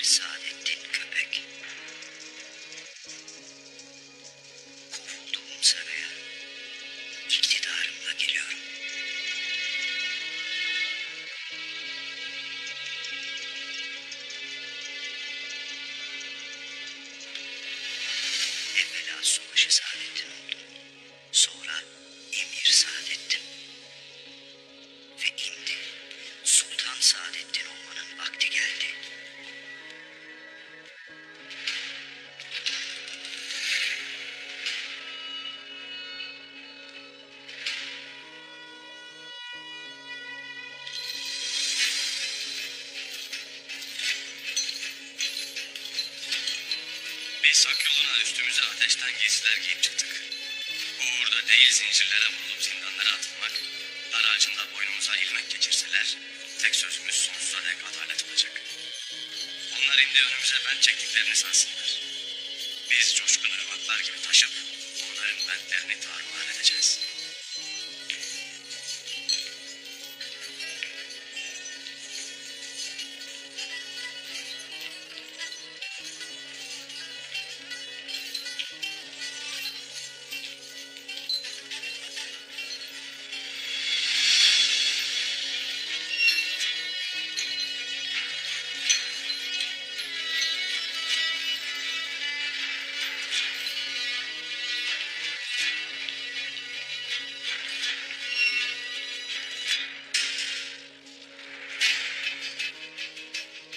Saadettin Köpek. Kovulduğum saraya iktidarımla geliyorum. Evvela Subaşı Saadettin oldum. Sonra Emir Saadettin. Ve indi Sultan Saadettin olmanın vakti geldi. Biz hak yoluna üstümüze ateşten giysiler giyip çıktık. Uğurda değil zincirlere vurulup zindanlara atılmak, dar ağacında boynumuza ilmek geçirseler, tek sözümüz sonsuza dek adalet olacak. Onlar indi önümüze bent çektiklerini sansınlar. Biz coşkun ırmaklar gibi taşıp onların bentlerini tarumar edeceğiz.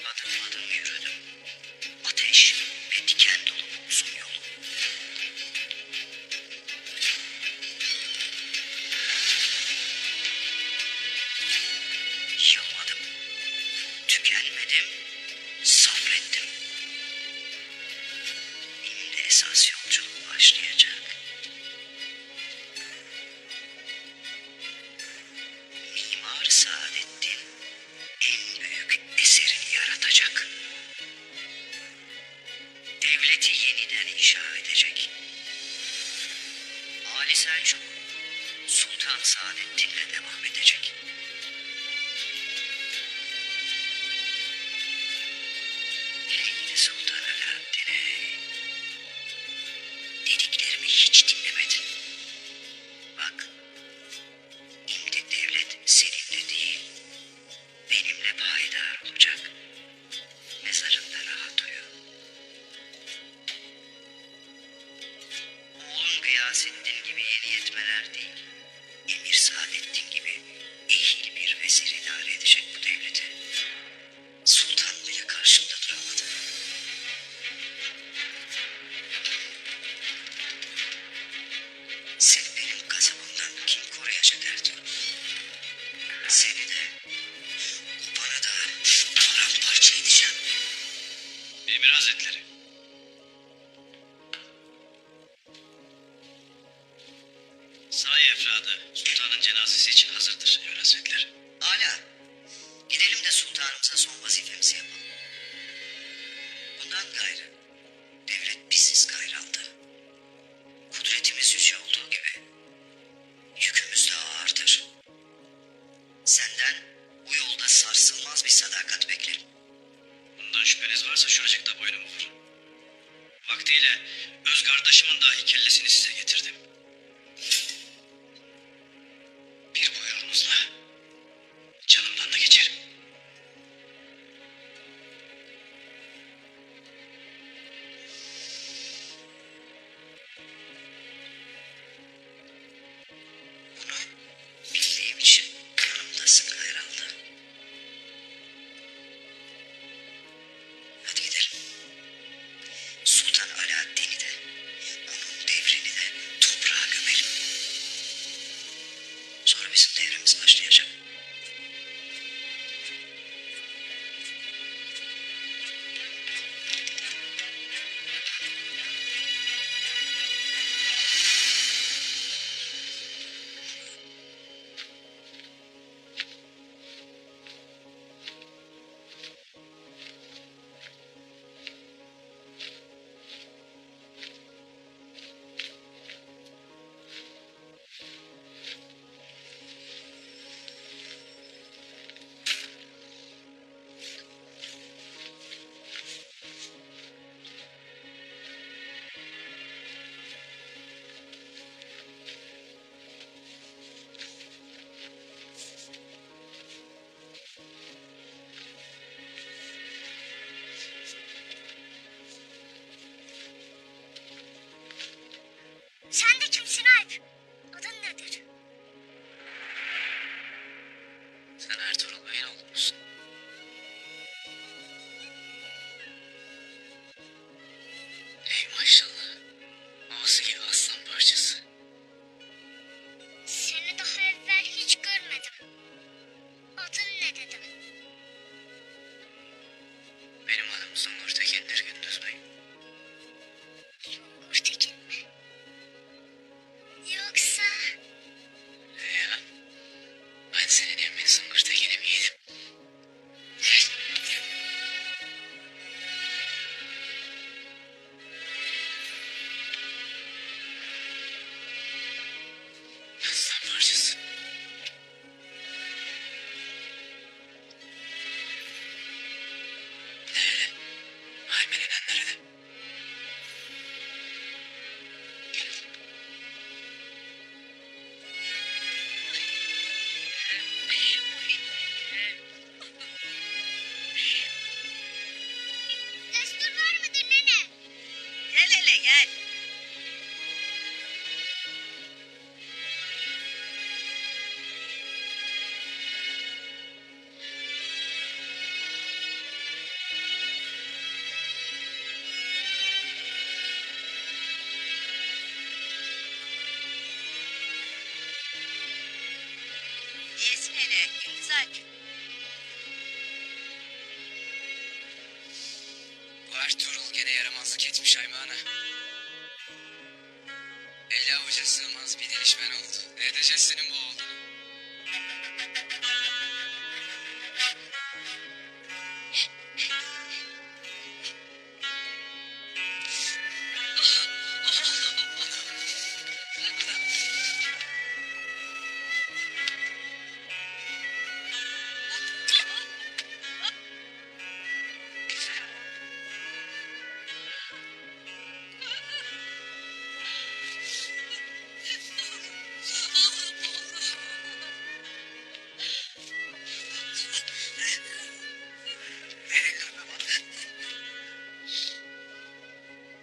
Adım adım yürüdüm. Ateş ve diken dolu uzun yolu. Yılmadım. Tükenmedim. Sabrettim. Şimdi esas yolculuk başlayacak. Mimar Saadettin en büyük eserini yaratacak. Devleti yeniden inşa edecek. Ali Selçuk, Sultan Saadettin'le devam edecek. Ey Sultan Alaaddin ey! Dediklerimi hiç dinlemedin. Bak, şimdi devlet seninle değil, benimle payidar olacak. Mezarında rahat uyu. Oğlun Gıyasettin gibi yeni yetmeler değil, Emir Saadettin gibi ehil bir vezir idare edecek bu devleti. Sultan bile karşımda duramadı. Seni benim gazabımdan kim koruyacak Ertuğrul? Seni de, bana da paramparça edeceğim. Emir Hazretleri. Sahi efradı sultanın cenazesi için hazırdır Emir Hazretleri. Âlâ, gidelim de sultanımıza son vazifemizi yapalım. Bundan gayrı, devlet biziz gayraldı. Kudretimiz yüce olduğu gibi, yükümüz de ağırdır. Senden bu yolda sarsılmaz bir sadakat beklerim. Bundan şüpheniz varsa şuracıkta boynumu vur. Vaktiyle öz kardeşimin dahi kellesini size getirdim. Bir buyruğunuzla canımdan da geçerim. Bunu bildiğim için yanımdasın gayraldı. Hadi gidelim. Sultan Alaaddin'i de, onun devrini de toprağa gömelim. Sonra bizim devrimiz başlayacak. Ertuğrul gene yaramazlık etmiş Aymana. Eli avuca sığmaz bir delişmen oldu. Ne edeceğiz senin bu oğlunu?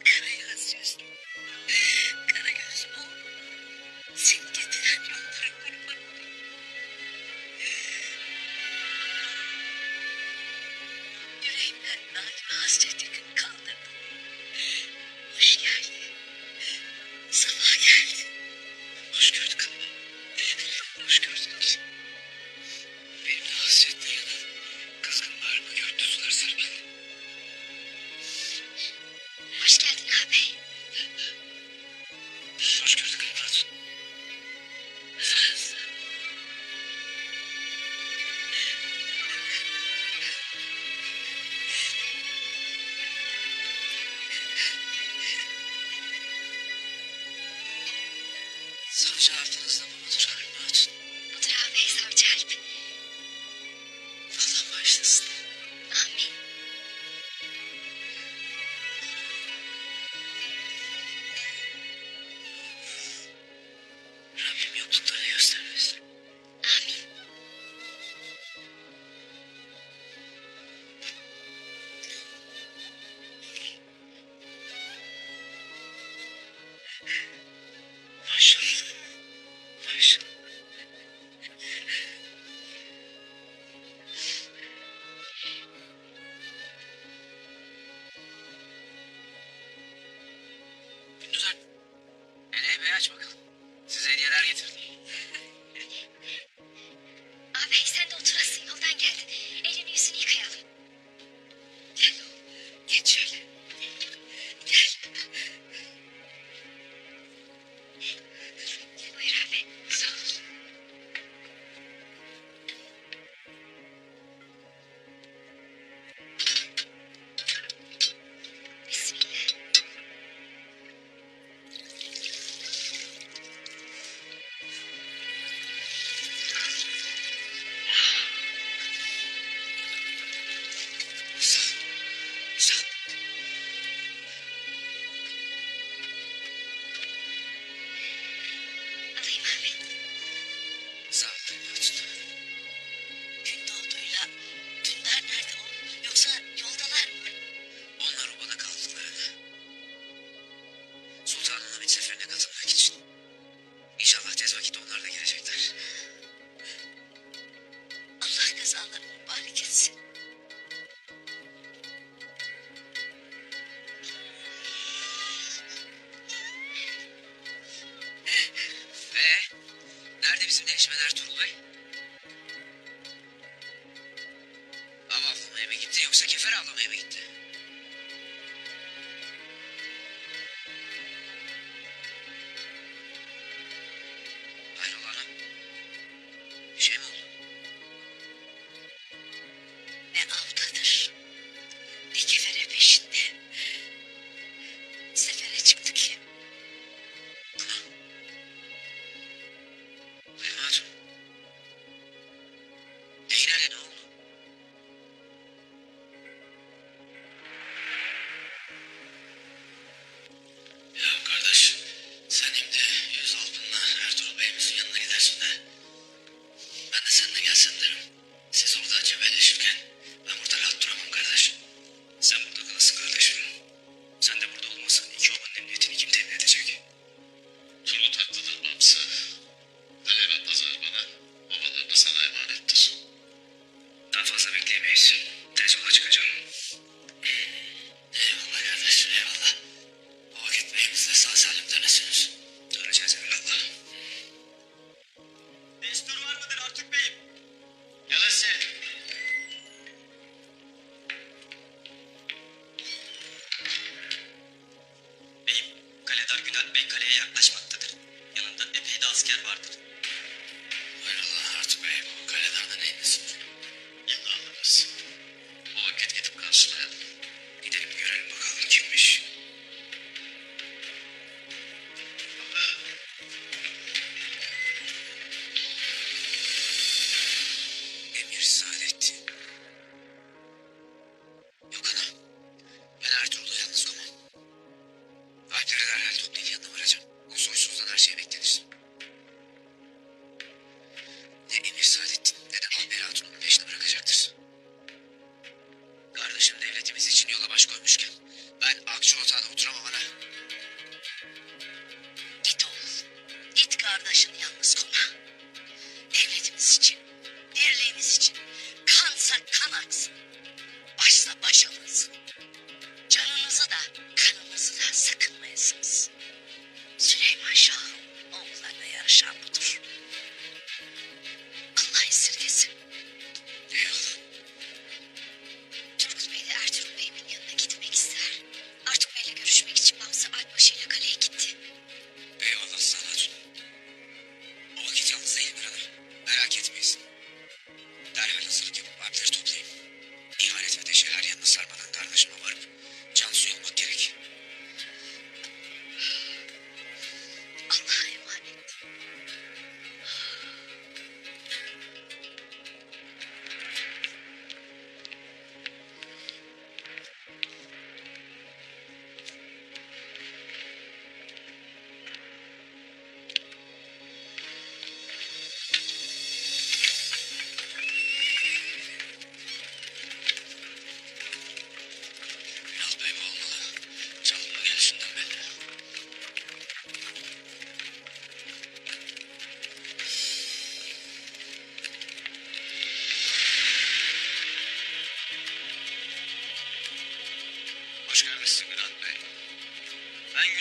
Karayaz yüzlü, kara gözlü oğlum. Seni getiren yollara kurban olayım. Yüreğimden Naime hasretini kaldırdın. Hoş geldin. Sabah geldin. Hoş gördük anne. Hoş gördük. Benimle hasretle yanan kızgın bağrımı gördü sular sarmalı. Hoş geldin ağabey. Hoş gördük Halime Hatun. Savcı ardınızda mı budur Halime Hatun? Budur ağabey savcı Alp. Allah bağışlasın. Amin. Rabbim yokluklarını göstermesin. Amin. Maşallah. Maşallah. Gündüzer. Hele aç bakalım. Size hediyeler getirdim. Ağabey sen de oturasın yoldan geldin. Elini yüzünü yıkayalım. Gel oğlum. Geç şöyle. Gel. Buyur ağabey. Sağ ol. Bismillah. Sağ ol. Sağ ol. Alayım ağabey. Sağ ol Halime Hatun. Gündoğdu'yla Dündar nerede oğlum? Yoksa yoldalar mı? Onlar obada kaldıklarını. Sultanın Hamit seferine katılmak için. İnşallah tez vakitte onlar da gelecekler. Allah kazalarını mübarek etsin. Nerede bizim delişmen Ertuğrul Bey? Av avlamaya mı gitti yoksa kefer avlamaya mı gitti? Hayrola hanım? Bir şey mi oldu? Ne avdadır, ne kefere peşinde. Sefere çıktık ya. Halime Hatun. Peki nerede ne oldu?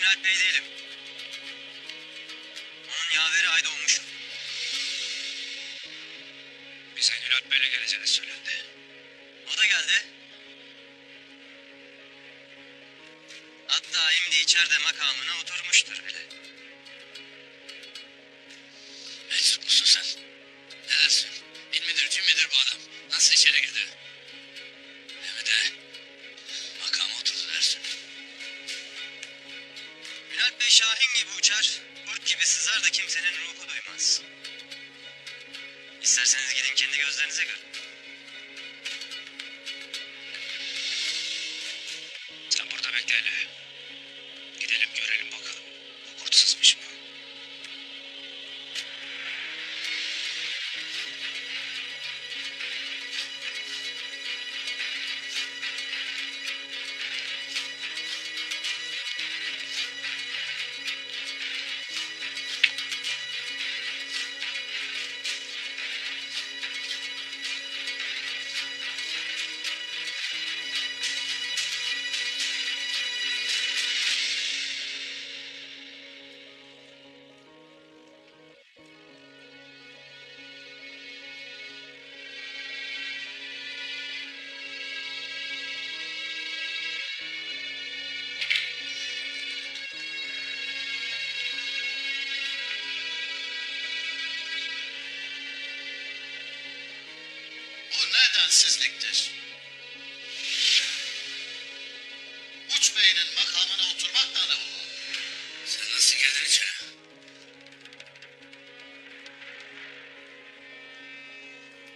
Bülent Bey değilim. Onun yaveri ayda olmuşum. Bize Gülat Bey'le geleceğini söylendi. O da geldi. Hatta şimdi içeride makamına oturmuştur bile. Meczup musun sen? Ne dersin? İl midir, cin midir bu adam? Nasıl içeri girdi? Hem de makama oturdu dersin. Bülent Bey Şahin gibi uçar, kurt gibi sızar da kimsenin ruhu duymaz. İsterseniz gidin kendi gözlerinize görün. Sen burada bekle hele. Gidelim görelim bakalım. Bu kurt sızmış mı? Bu nedensizliktir. Uç beynin makamına oturmak da ne olur? Sen nasıl girdin içeri?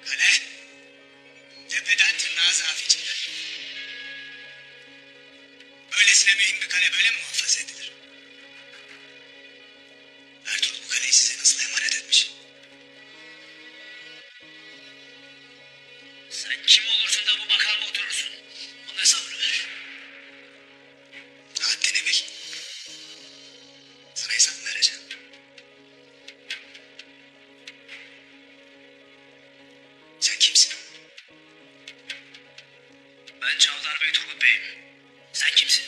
Kale, tepeden tırnağa zaaf içinde. Böylesine mühim bir kale böyle mi muhafaza edilir? Ertuğrul bu kaleyi size nasıl emanet etmiş? Sen kim olursun da bu makama oturursun? Bunun hesabını ver. Haddini bil. Sana hesap vereceğim. Sen kimsin? Ben Çavdar Bey Turgut Bey'im. Sen kimsin?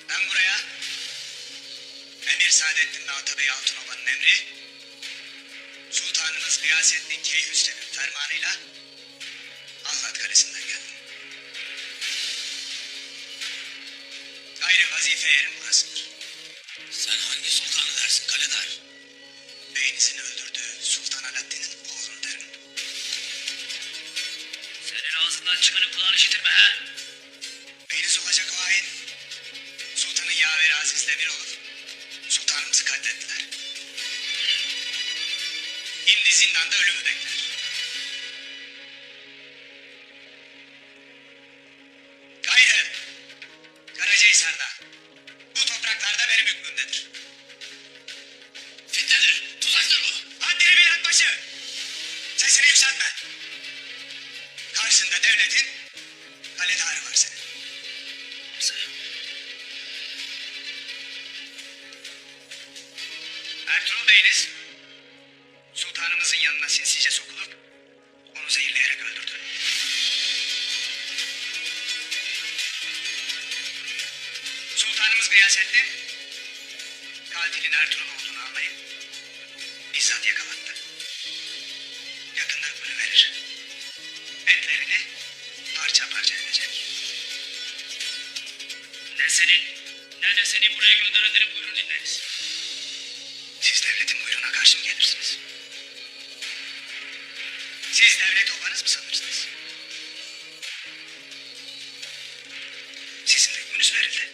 Ben buraya Emir Saadettin ve Atabey Altınova'nın emri, Sultanımız Gıyasettin Keyhüsrev'in fermanıyla Ahlat Kalesi'nden geldim. Gayrı vazife yerim burasıdır. Sen hangi sultanı dersin Kaledar? Beyinizin öldürdüğü Sultan Alaaddin'in oğlunu derim. Senin ağzından çıkanı kulağın işitirme ha? Beyiniz olacak o hain. Sultanın yaveri Aziz'le bir olur. Sultanımızı katlettiler. Şimdi zindanda ölümü bekler. Gayrı Karacahisar'da, bu topraklarda benim hükmümdedir. Fitnedir, tuzaktır bu. Haddini bil Akbaşı. Sesini yükseltme. Karşında devletin kaledarı var senin. Ertuğrul Bey'iniz sultanımızın yanına sinsice sokulup onu zehirleyerek öldürdü. Sultanımız Gıyasettin katilin Ertuğrul olduğunu anlayıp bizzat yakalattı. Yakında hükmünü verir. Etlerini parça parça edecek. Ne senin ne de seni buraya gönderenlerin buyruğunu dinleriz. Siz devletin buyruğuna karşı mı gelirsiniz? Siz devlet obanız mı sanırsınız? Sizin hükmünüz verildi.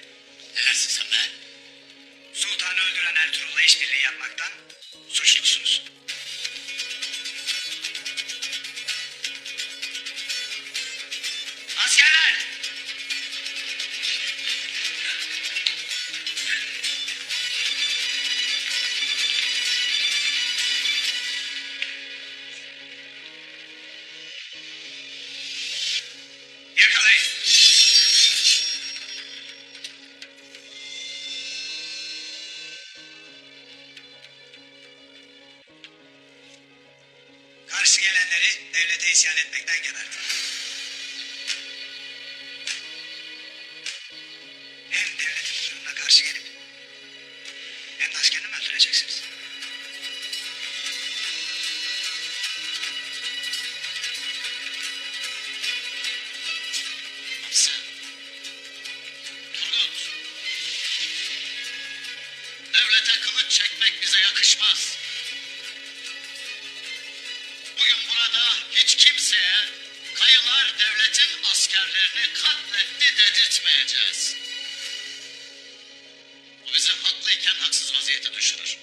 Ne dersin sen be? Sultanı öldüren Ertuğrul'la işbirliği yapmaktan suçlusunuz. Askerler! kendileri devlete isyan etmekten geberdi. Hem devletin huzuruna karşı gelip hem de askerini mi öldüreceksiniz? Hamsi. Turgut. Devlete kılıç çekmek bize yakışmaz. Bugün burada hiç kimseye Kayılar devletin askerlerini katletti dedirtmeyeceğiz. Bu bizi haklıyken haksız vaziyete düşürür.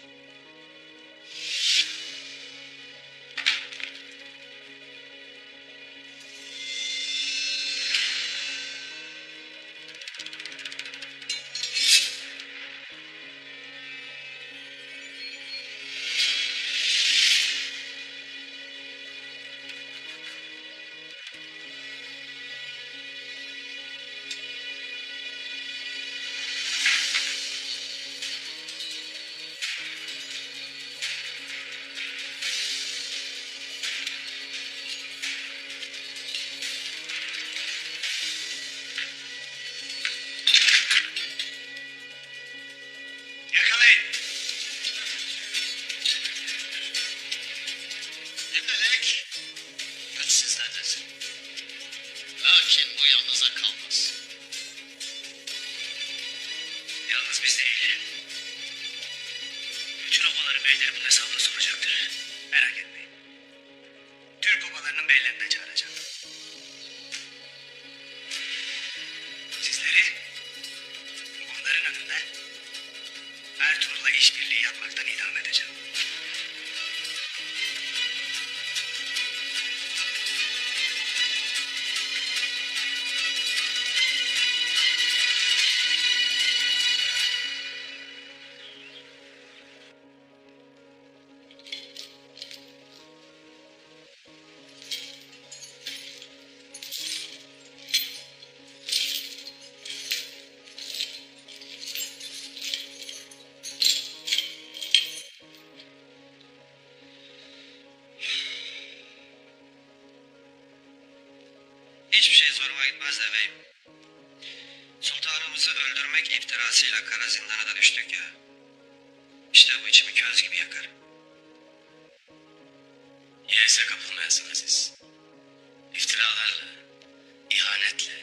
Yakalayın. Şimdilik güç sizlerdir. Lakin bu yalnıza kalmaz. Yalnız biz değil. Bütün obaların beyleri bunun hesabını soracaktır. Merak etmeyin. Türk obalarının beylerini de çağıracağım. Sizleri onların önünde Ertuğrul'la işbirliği yapmaktan idam edeceğim. Hiçbir şey zoruma gitmez de beyim. Sultanımızı öldürmek iftirasıyla kara zindana da düştük ya. İşte bu içimi köz gibi yakar. Yese kapılmayasın Aziz. İftiralarla, ihanetle,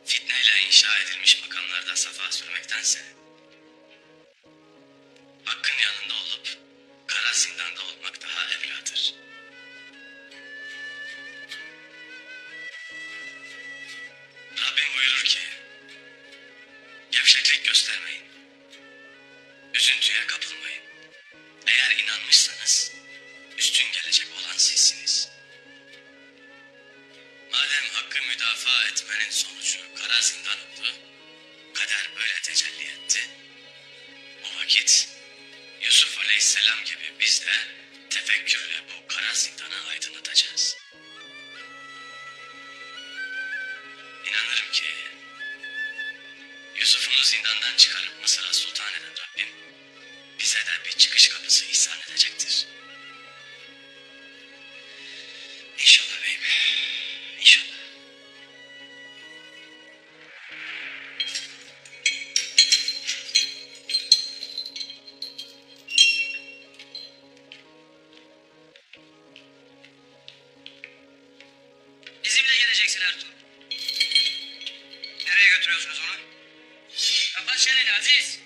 fitneyle inşa edilmiş makamlarda safa sürmektense hakkın yanında olup kara zindanda olmak daha evladır. Rabbim buyurur ki, gevşeklik göstermeyin, üzüntüye kapılmayın. Eğer inanmışsanız, üstün gelecek olan sizsiniz. Madem hakkı müdafaa etmenin sonucu kara zindan oldu, kader böyle tecelli etti. O vakit Yusuf Aleyhisselam gibi biz de tefekkürle bu kara zindanı aydınlatacağız. İnanırım ki Yusuf'unu zindandan çıkarıp Mısır'a sultan eden Rabbim bize de bir çıkış kapısı ihsan edecektir. İnşallah beyim. İnşallah. Bizimle geleceksin Ertuğrul. Nereye götürüyorsunuz onu? Kapat çeneni Aziz.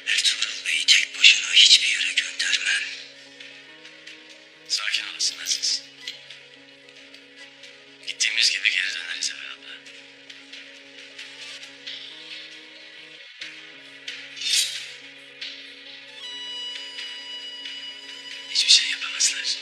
Ertuğrul Bey'i tek başına hiçbir yere göndermem. Sakin olasın Aziz. Gittiğimiz gibi geri döneriz evvelallah. Hiçbir şey yapamazlar.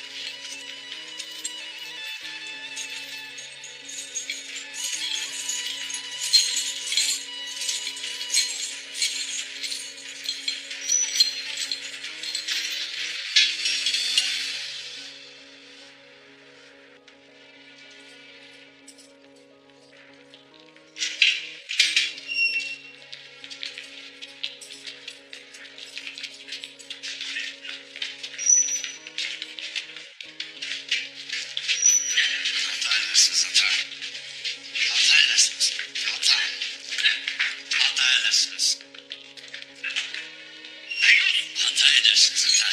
Hata. Hata edersiniz. Hata. Hata edersiniz. Ne diyorsun? Hata edersiniz. Hata.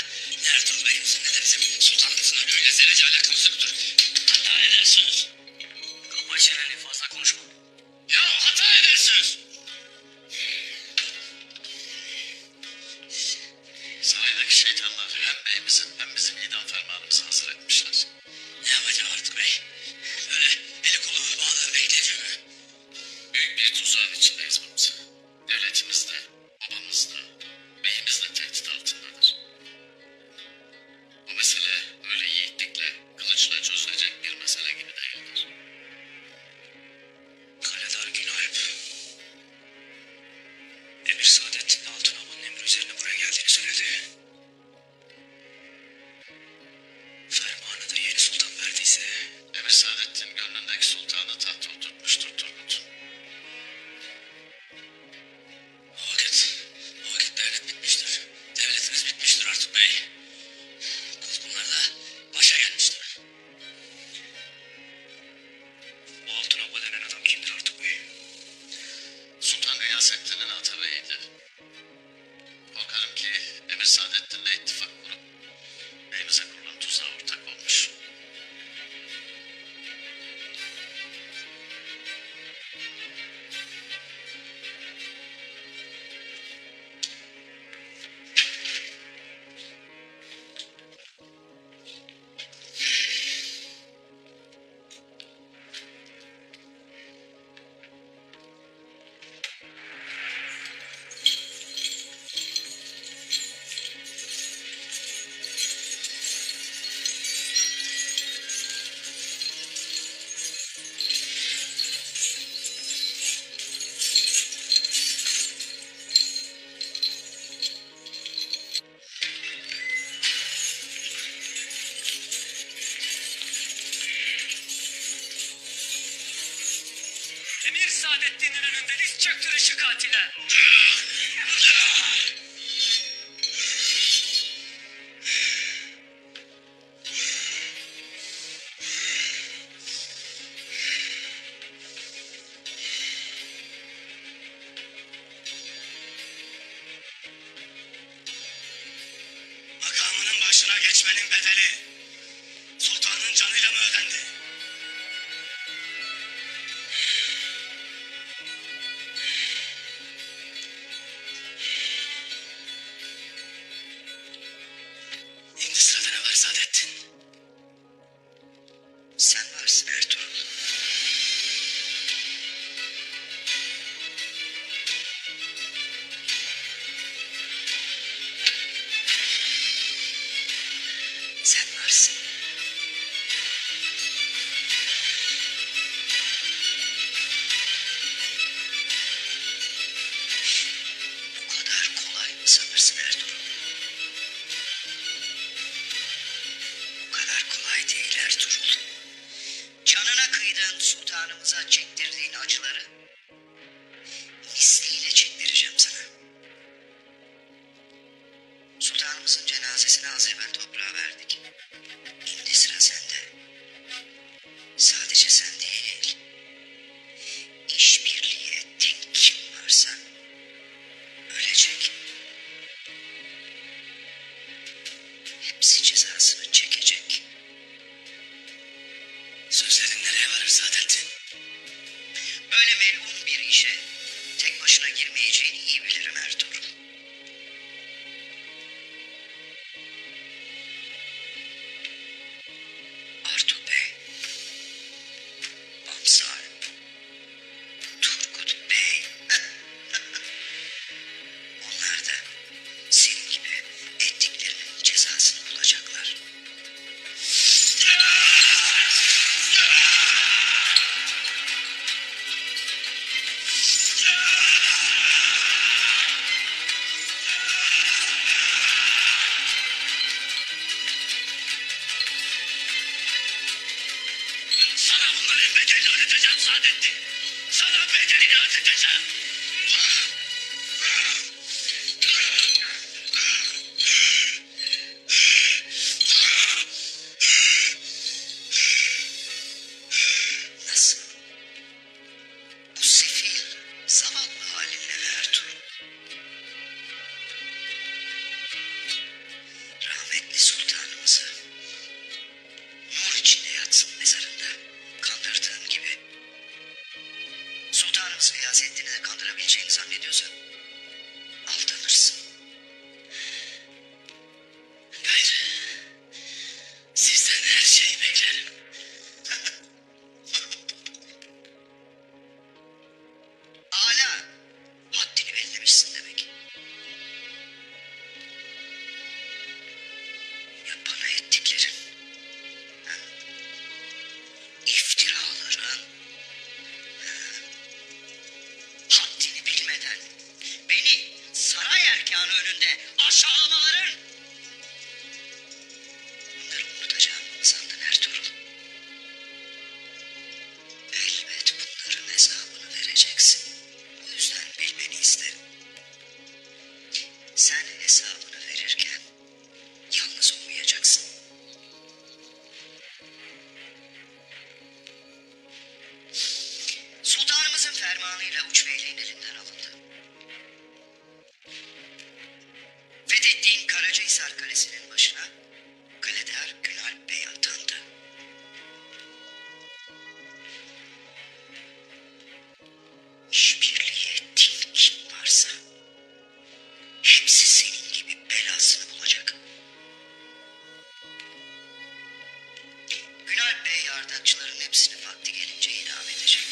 Ertuğrul Bey'imizin ne de bizim sultanımızın ölümüyle zerrece alakamız yoktur. Hata edersiniz. Kapa çeneni, fazla konuşma. Ya hata edersiniz. Saraydaki şeytanlar hem beyimizin hem bizim idam fermanımızı hazır etmişler. Ne yapacağım Artuk Bey? Öyle eli kolu bağlı bekleyeceğim. Büyük bir tuzağın içindeyiz babamız. Devletimiz de, babamız da, beyimiz de tehdit altındadır. Bu mesele öyle yiğitlikle, kılıçla çözülecek bir mesele gibi değildir. Kaledar Günalp. Emir Saadettin de Altınoba'nın emri üzerine buraya geldiğini söyledi. Fermanı da yeni sultan verdiyse... Emir Saadettin gönlündeki sultanı tahta oturtmuştur Turgut. O vakit devlet bitmiştir. Devletimiz bitmiştir Artuk Bey. Kuzgunlarla başa gelmiştir. Bu Altınoba denen adam kimdir artık bey? Sultan Gıyasettin'in atabeyiydi. Korkarım ki Emir Saadettin'le ittifak kurup beyimize kurulan tuzağa ortak olmuş. Emir Saadettin'in önünde diz çöktürün şu katile. Makamının başına geçmenin bedeli sultanın canıyla mı ödendi? Şimdi sırada ne var Saadettin? Sen varsın Ertuğrul. Sen varsın. Bu kadar kolay mı sanırsın Ertuğrul? Bu kadar kolay değil Ertuğrul. Canına kıydığın sultanımıza çektirdiğin acıları misliyle çektireceğim sana. Sultanımızın cenazesini az evvel toprağa verdik. Şimdi sıra sende. Sadece sen değil. İşbirliği ettiğin kim varsa ölecek. Hepsi cezasını çekecek. Sözlerin nereye varır Saadettin? Böyle melun bir işe tek başına girmeyeceğini iyi bilirim Ertuğrul. Artuk Bey, Bamsal, Turgut Bey. Onlar da senin gibi ettiklerinin cezasını bulacaklar. Sana bunların bedelini ödeteceğim Saadettin. Sana bedelini ödeteceğim. Nasıl? Gıyasettin'i de kandırabileceğini zannediyorsan aldanırsın. Gayrı sizden her şeyi beklerim. Hala haddini bellemişsin demek. Ya bana ettiklerin, ha? İftiraların, haddini bilmeden beni saray erkanı önünde aşağılamaların. Bunları unutacağımı mı sandın Ertuğrul? Elbet bunların hesabını vereceksin. Bu yüzden bilmeni isterim. Sen hesabını verirken yalnız olmayacaksın. Sultanımızın fermanıyla Uç Beyliğin elinden alındı. Fethettiğin Karacahisar Kalesi'nin başına Kaleder Günalp Bey atandı. İşbirliği ettiğin kim varsa hepsi senin gibi belasını bulacak. Günalp Bey yardakçıların hepsini vakti gelince idam edecek.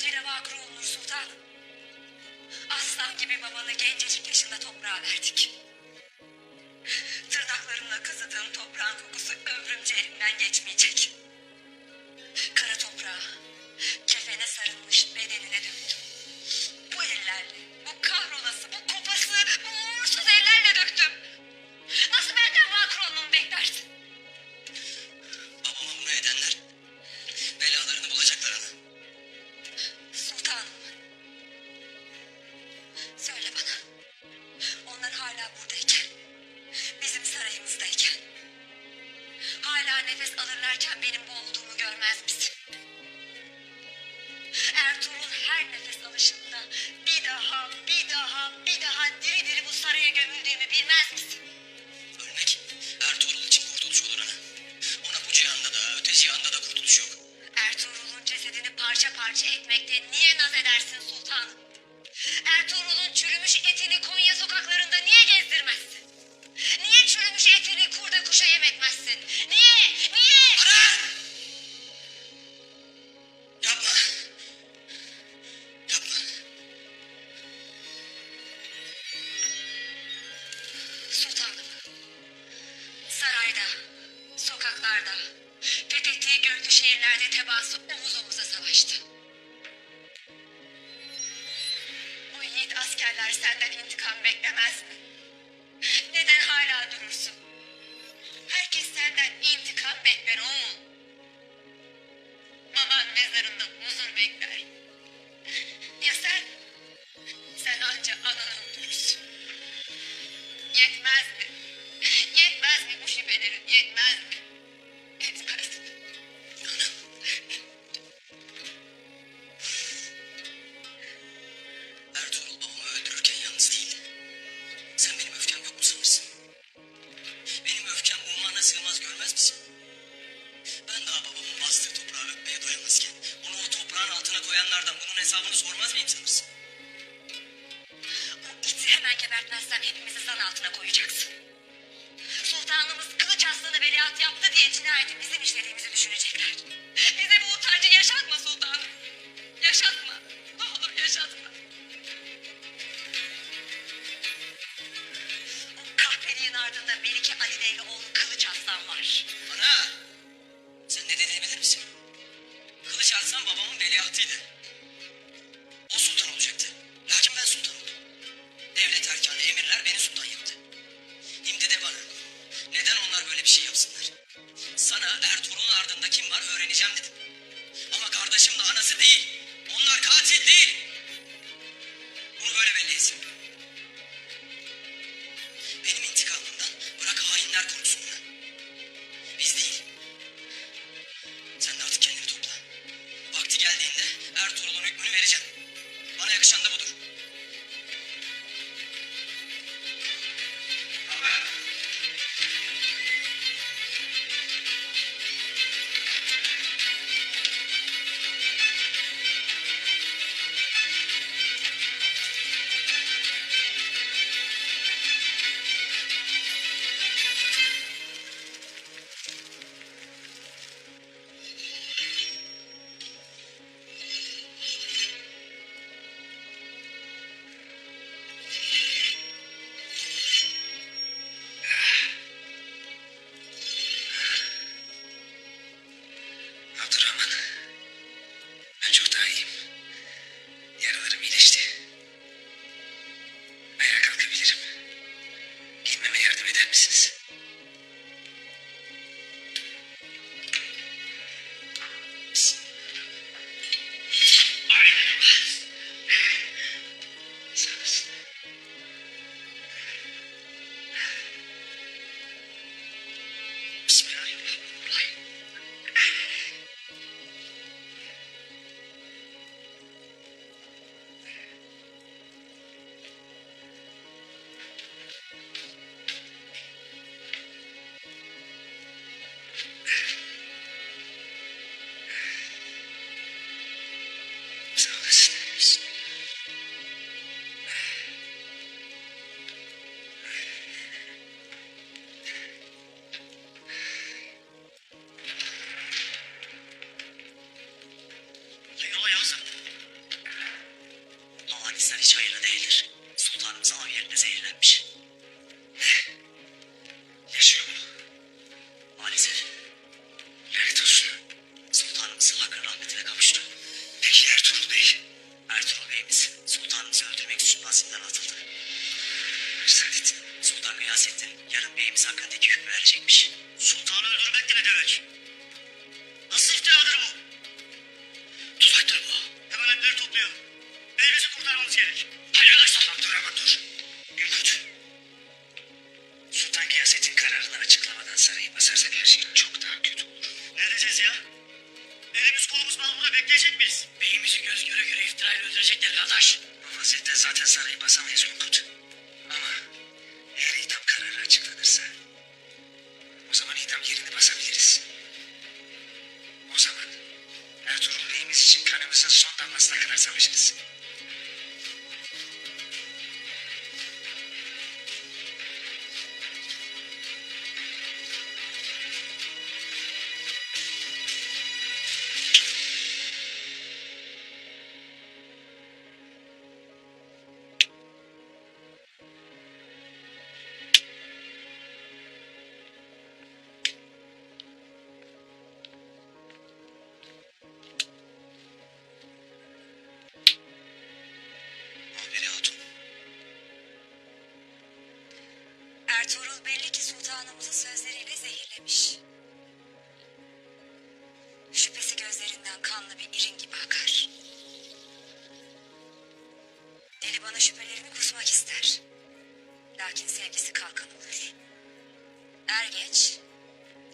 acıyla vakır olunur sultanım. Aslan gibi babanı gencecik yaşında toprağa verdik. Tırnaklarımla kazıdığım toprağın kokusu ömrümce elimden geçmeyecek. Kara toprağı, kefene sarılmış bedenine döktüm. Bu ellerle, bu kahrolası, bu kopası, bu uğursuz ellerle döktüm. Nasıl benden vakır olmamı beklersin? Babama bunu edenler belalarını bulacaklar ana. Sultanım. Söyle bana. Onlar hala buradayken, bizim sarayımızdayken, hala nefes alırlarken benim bu olduğumu görmez misin? Ertuğrul her nefes alışında bir daha, bir daha, bir daha diri diri bu saraya gömüldüğümü bilmez misin? Ölmek Ertuğrul için kurtuluş olur ana. Ona bu cihanda da öte cihanda da kurtuluş yok. Ertuğrul'un cesedini parça parça etmekte niye naz edersin sultanım? Ertuğrul'un çürümüş etini Konya sokaklarında niye gezdirmezsin? Niye çürümüş etini kurda kuşa yem etmezsin? Niye? Niye? Ana! Yapma. Yapma. Sultanım. Sarayda, sokaklarda, fethettiği göklü şehirlerde tebaası omuz omuza savaştı. Bu yiğit askerler senden intikam beklemez mi? Neden hala durursun? Herkes senden intikam bekler o mu? Baban mezarında huzur bekler. Ya sen? Sen anca ananı öldürürsün. Yetmez mi? Yetmez mi bu şüphelerin? Yetmez mi? Yetmez mi? Ertuğrul babamı öldürürken yalnız değildi. Sen benim öfkem yok mu sanırsın? Benim öfkem ummana sığmaz görmez misin? Ben daha babamın bastığı toprağı öpmeye doyamazken onu o toprağın altına koyanlardan bunun hesabını sormaz mıyım sanırsın? O iti hemen gebertmezsen hepimizi zan altına koyacaksın. Sultanımız kılıç aslanı veliaht yaptı diye cinayeti bizim işlediğimizi düşünecekler. Bize bu utancı yaşatma sultanım. Yaşatma. Ne olur yaşatma. O kahpeliğin ardında Melike Ali Bey'le oğlu Kılıç Aslan var. Ana! Sen ne dediğini bilir misin? Kılıç Arslan babamın veliahtıydı. O sultan olacaktı. Lakin ben sultan oldum. Devlet erkanı emirler beni sultan yaptı. Şimdi de bana. Neden onlar böyle bir şey yapsınlar? Sana Ertuğrul'un ardında kim var öğreneceğim dedim. Ama kardeşim de anası değil. Onlar katil değil. Bunu böyle belli etsin. Benim intikamımdan bırak hainler konusunda. Biz değil. Sen de artık kendini topla. Vakti geldiğinde Ertuğrul'un hükmünü vereceğim. Bana yakışan da budur. Abdurrahman. Ben çok daha iyiyim. Yaralarım iyileşti. Ayağa kalkabilirim. Gitmeme yardım eder misiniz? Sağ olasın. Bismillahirrahmanirrahim. saadetine kavuştu. Peki Ertuğrul Bey? Ertuğrul Bey'imiz sultanımızı öldürmek suçundan zindan atıldı. Saadet, Sultan Gıyasettin yarın beyimiz hakkındaki hükmü verecekmiş. Sultanı öldürmek de ne demek? Nasıl iftiradır bu? Tuzaktır bu. Hemen elleri topluyor. Beyimizi kurtarmamız gerek. Arkadaşlar dur ama dur. Gülkut. Sultan Gıyasettin kararını açıklamadan sarayı basarsak her şey çok daha kötü olur. Ne edeceğiz ya? Elimiz kolumuz bağlı burada bekleyecek miyiz? Beyimizi göz göre göre iftirayla öldürecekler kardeş. Bu vaziyette zaten sarayı basamayız Gülkut. Ama eğer idam kararı açıklanırsa o zaman idam yerini basabiliriz. O zaman Ertuğrul Bey'imiz için kanımızın son damlasına kadar savaşırız. Muhabiri Hatun. Ertuğrul belli ki sultanımızı sözleriyle zehirlemiş. Şüphesi gözlerinden kanlı bir irin gibi akar. Deli bana şüphelerini kusmak ister. Lakin sevgisi kalkan olur. Er geç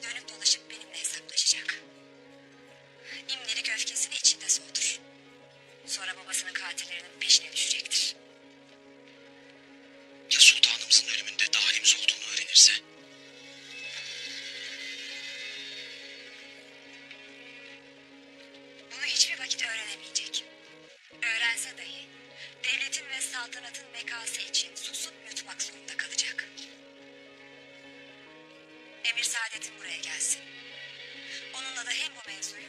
dönüp dolaşıp benimle hesaplaşacak. İmlilik öfkesini içinde soğutur. Sonra babasının katillerinin peşine düşecektir. Ya sultanımızın ölümünde dahilimiz olduğunu öğrenirse? Bunu hiçbir vakit öğrenemeyecek. Öğrense dahi devletin ve saltanatın bekası için susup yutmak zorunda kalacak. Emir Saadet'in buraya gelsin. Onunla da hem bu mevzuyu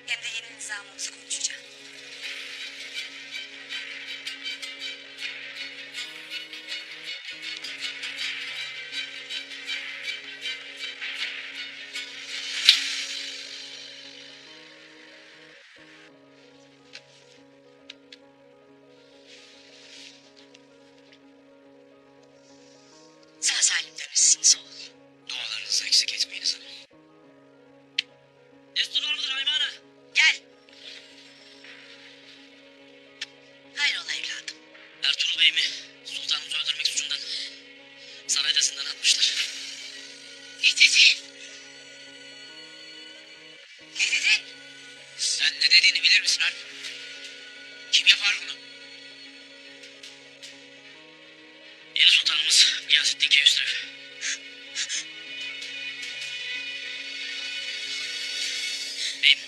hem de yeni nizamımızı konuşacağım. Sağ salim dönüşsünüz oğul. Dualarınızı eksik etmeyiniz hanım. Destur var mıdır Haymana? Gel. Hayrola evladım? Ertuğrul Bey mi? Sultanımızı öldürmek suçundan sarayda zindan atmışlar. Ne dedin? Ne dedin? Sen ne dediğini bilir misin Alp? Kim yapar bunu? Yeni sultanımız Gıyasettin Keyhüsrev. Beyim,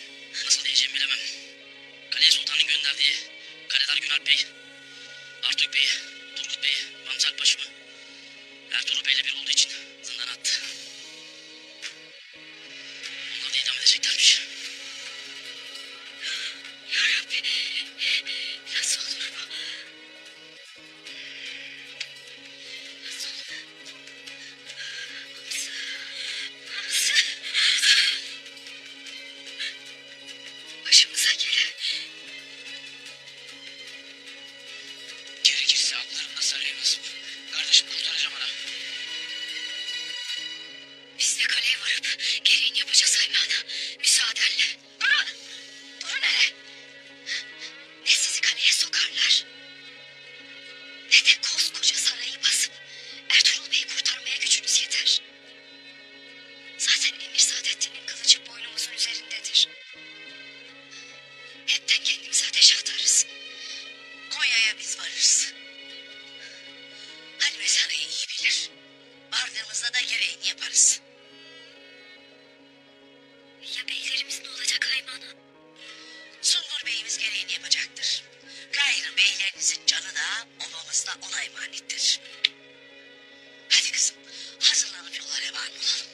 nasıl diyeceğimi bilemem. Kaleye sultanın gönderdiği Kaledar Günalp Bey, Artuk Bey, Turgut Bey, Hamza Alpaşımı Ertuğrul Bey'le bir olduğu için zindana attı. Onları da idam edeceklermiş. Yarabbi. Nasıl olur bu? Nasıl olur? Başımıza gelen. Gerekirse atlarımla saraya basıp kardeşim kurtaracağım ana. Biz de kaleye varıp gereğini yapacağız Haymana. Müsaadenle. Durun. Durun hele. Ne sizi kaleye sokarlar, ne de koskoca sarayı basıp Ertuğrul Bey'i kurtarmaya gücünüz yeter. Zaten Emir Saadettin'in kılıcı boynumuzun üzerindedir. Hepten kendimize ateş atarız. Konya'ya biz varırız. Halime sarayı iyi bilir. Vardığımızda da gereğini yaparız. Ya beylerimiz ne olacak Haymana? Sungur Bey'imiz gereğini yapacaktır. Gayrı beylerinizin canı da obamız da ona emanettir. Hadi kızım, hazırlanıp yola revan olalım.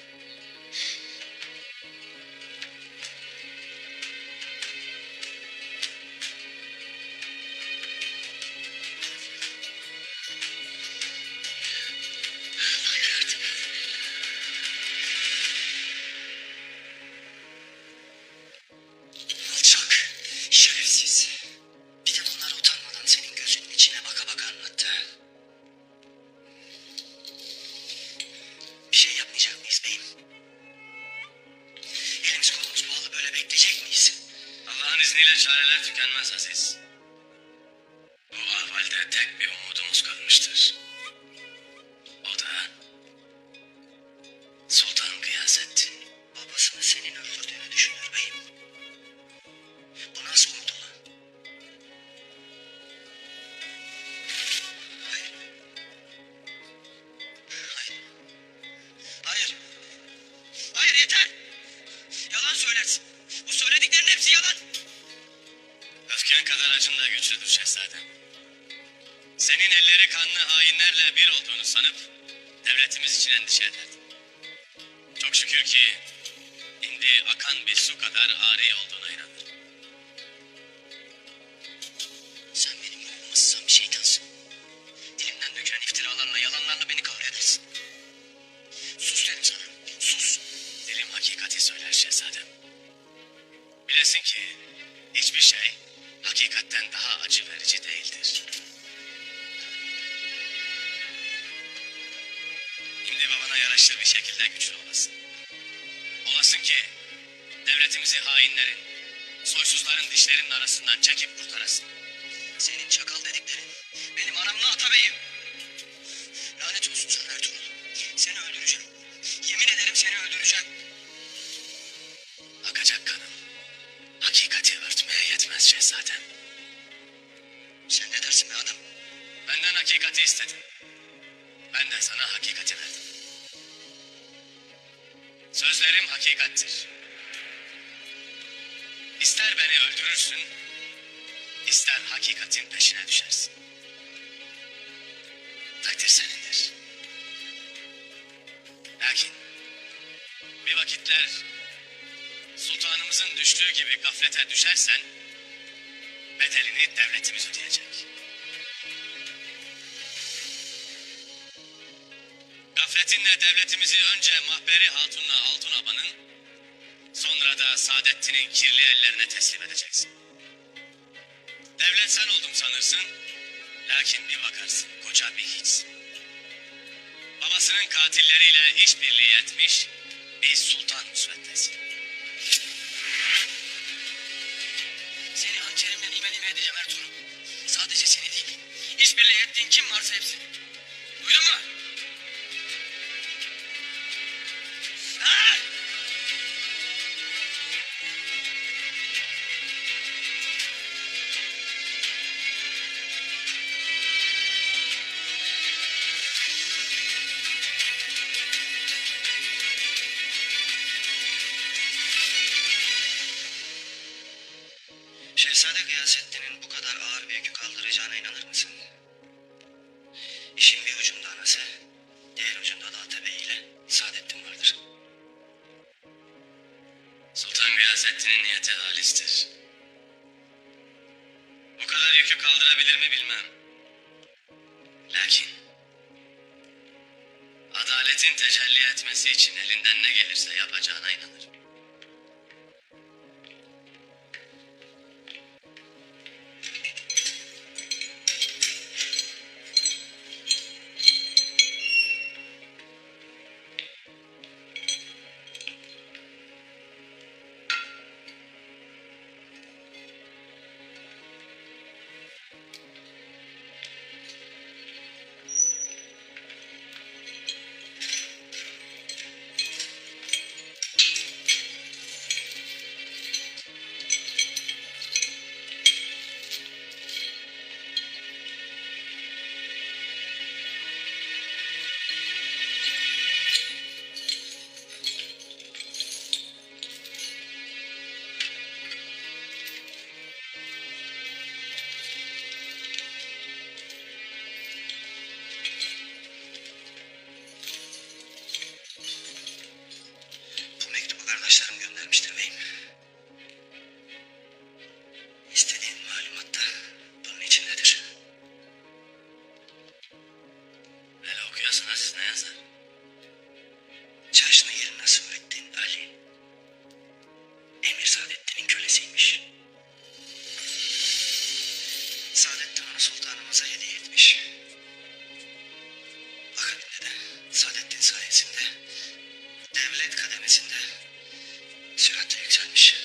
izniyle çareler tükenmez Aziz. Bu ahvalde tek bir umudumuz kalmıştır. O da Sultan Gıyasettin. Babasını senin öldürdüğünü düşünür beyim. Bu nasıl umut ola? Hayır. Hayır. Hayır. Hayır yeter. Yalan söylersin. Bu söylediklerin hepsi yalan. Öfken kadar acın da güçlüdür şehzadem. Senin elleri kanlı hainlerle bir olduğunu sanıp devletimiz için endişe ederdin. Çok şükür ki indi akan bir su kadar ari olduğuna inanırım. Sen benim ruhuma sızan bir şeytansın. Dilimden dökülen iftiralarla, yalanlarla beni kahredersin. Sus dedim sana. Sus. Dilim hakikati söyler şehzadem. Bilesin ki hiçbir şey hakikatten daha acı verici değildir. Şimdi babana yaraşır bir şekilde güçlü olasın. Olasın ki devletimizi hainlerin, soysuzların dişlerinin arasından çekip kurtarasın. Senin çakal dediklerin benim anamla atabeyim. Lanet olsun sana Ertuğrul. Seni öldüreceğim. Yemin ederim seni öldüreceğim. Akacak kanım hakikati örtmeye yetmez şehzadem. Sen ne dersin be adam? Benden hakikati istedin. Ben de sana hakikati verdim. Sözlerim hakikattir. İster beni öldürürsün, ister hakikatin peşine düşersin. Takdir senindir. Lakin bir vakitler sultanımızın düştüğü gibi gaflete düşersen bedelini devletimiz ödeyecek. Gafletinle devletimizi önce Mahberi Hatun'la Altun Aba'nın, sonra da Saadettin'in kirli ellerine teslim edeceksin. Devlet sen oldum sanırsın, lakin bir bakarsın koca bir hiçsin. Babasının katilleriyle işbirliği etmiş bir sultan müsveddesi. Seni hançerimle nimeli edeceğim Ertuğrul. Sadece seni değil. İşbirliği ettiğin kim varsa hepsini. Duydun mu? Ah! Şehzade Gıyasettin'in bu kadar ağır bir yükü kaldıracağına inanır mısın? İşin bir ucunda anası, diğer ucunda da Atabey ile Saadettin vardır. Sultan Gıyasettin'in niyeti halistir. Bu kadar yükü kaldırabilir mi bilmem. Lakin adaletin tecelli etmesi için elinden ne gelirse yapacağına inanırım. Bu mektubu kardeşlerim göndermiştir beyim. İstediğin malumat da bunun içindedir. Hele okuyorsunuz siz ne yazar? Çarşını yerine Nasrettin Ali, Emir Saadettin'in kölesiymiş. Saadettin onu sultanımıza hediye etmiş. Akabinde de Saadettin sayesinde devlet kademesinde süratle yükselmiş.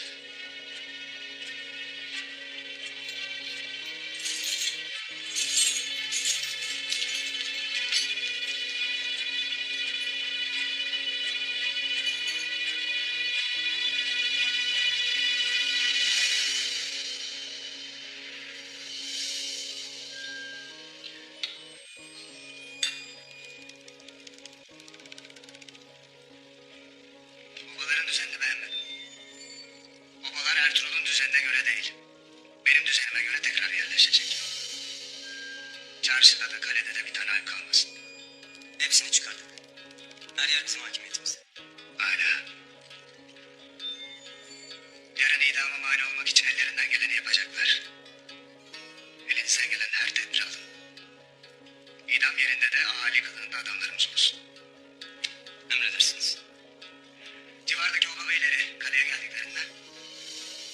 düzenine göre değil. Benim düzenime göre tekrar yerleşecek. Çarşıda da kalede de bir tane alp kalmasın. Hepsini çıkardık. Her yer bizim hakimiyetimizde. Hala. Yarın idama mani olmak için ellerinden geleni yapacaklar. Elinizden gelen her tedbiri alın. İdam yerinde de ahali kılığında adamlarımız olsun. Emredersiniz. Civardaki oba beyleri kaleye geldiklerinde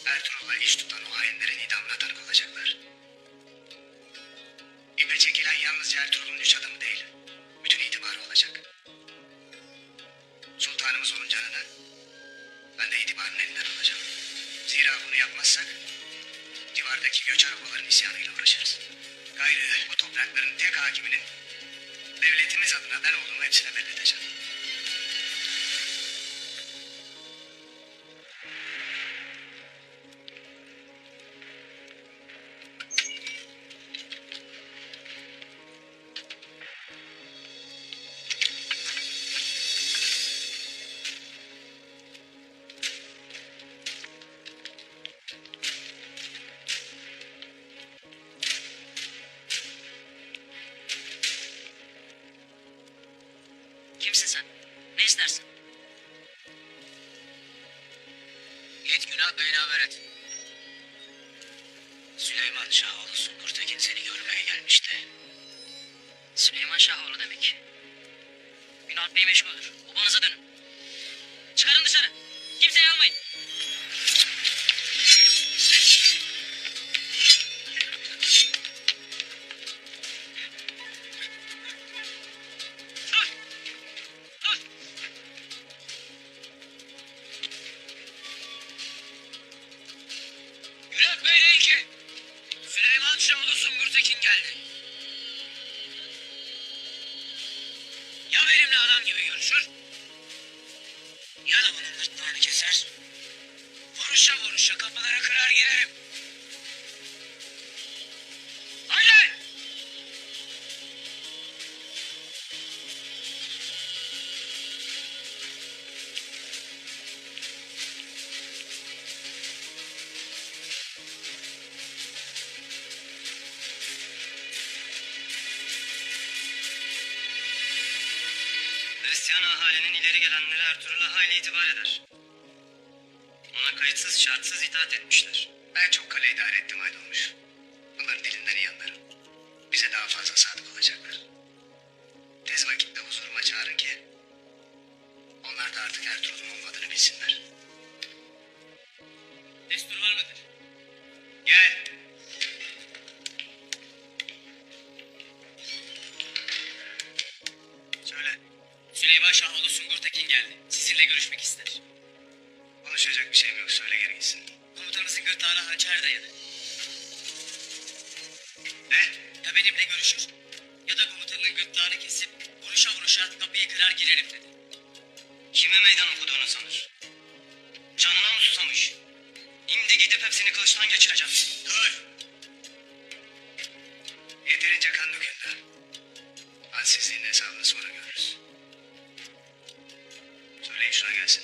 Ertuğrul'la iş tutan o hainlerin idamına tanık olacaklar. İpe çekilen yalnızca Ertuğrul'un 3 adamı değil, bütün itibarı olacak. Sultanımız onun canını, ben de itibarın elinden alacağım. Zira bunu yapmazsak, civardaki göçer obaların isyanıyla uğraşırız. Gayrı bu toprakların tek hakiminin devletimiz adına ben olduğumu hepsine belirteceğim. Kimsin sen? Ne istersin? Git Günah Bey'ine haber et. Süleyman Şahoğlu Sungurtekin seni görmeye gelmişti. Süleyman Şahoğlu demek. Günah Bey meşguldür. Obanıza dönün. Çıkarın dışarı. Kimseyi almayın. Dur! Dur! Günah Bey'le iki. Süleyman Şahoğlu Sungurtekin geldi. Ya benimle adam gibi görüşür, ya da bunun gırtlağını keser. Vuruşa vuruşa kapılara kırar girerim. Haydi! Hristiyan ahalinin ileri gelenleri Ertuğrul'a hayli itibar eder. Ona kayıtsız şartsız itaat etmişler. Ben çok kale idare ettim Aydolmuş. Bunların dilinden iyi anlarım. Bize daha fazla sadık olacaklar. Tez vakitte huzuruma çağırın ki onlar da artık Ertuğrul'un olmadığını bilsinler. Destur var mıdır? Gel. Söyle. Süleyman Şahoğlu Sungurtekin geldi. Sizinle görüşmek ister. Konuşacak bir şeyim yok. Söyle geri gitsin. Komutanımızın gırtlağına hançer dayadı. Ne? Ya benimle görüşür, ya da komutanının gırtlağını kesip vuruşa vuruşa kapıyı kırar girerim dedi. Kime meydan okuduğunu sanır. Canına mı susamış? Şimdi gidip hepsini kılıçtan geçireceğim. Dur. Yeterince kan döküldü. Hadsizliğin hesabını sonra görürüz. Söyleyin şuna gelsin.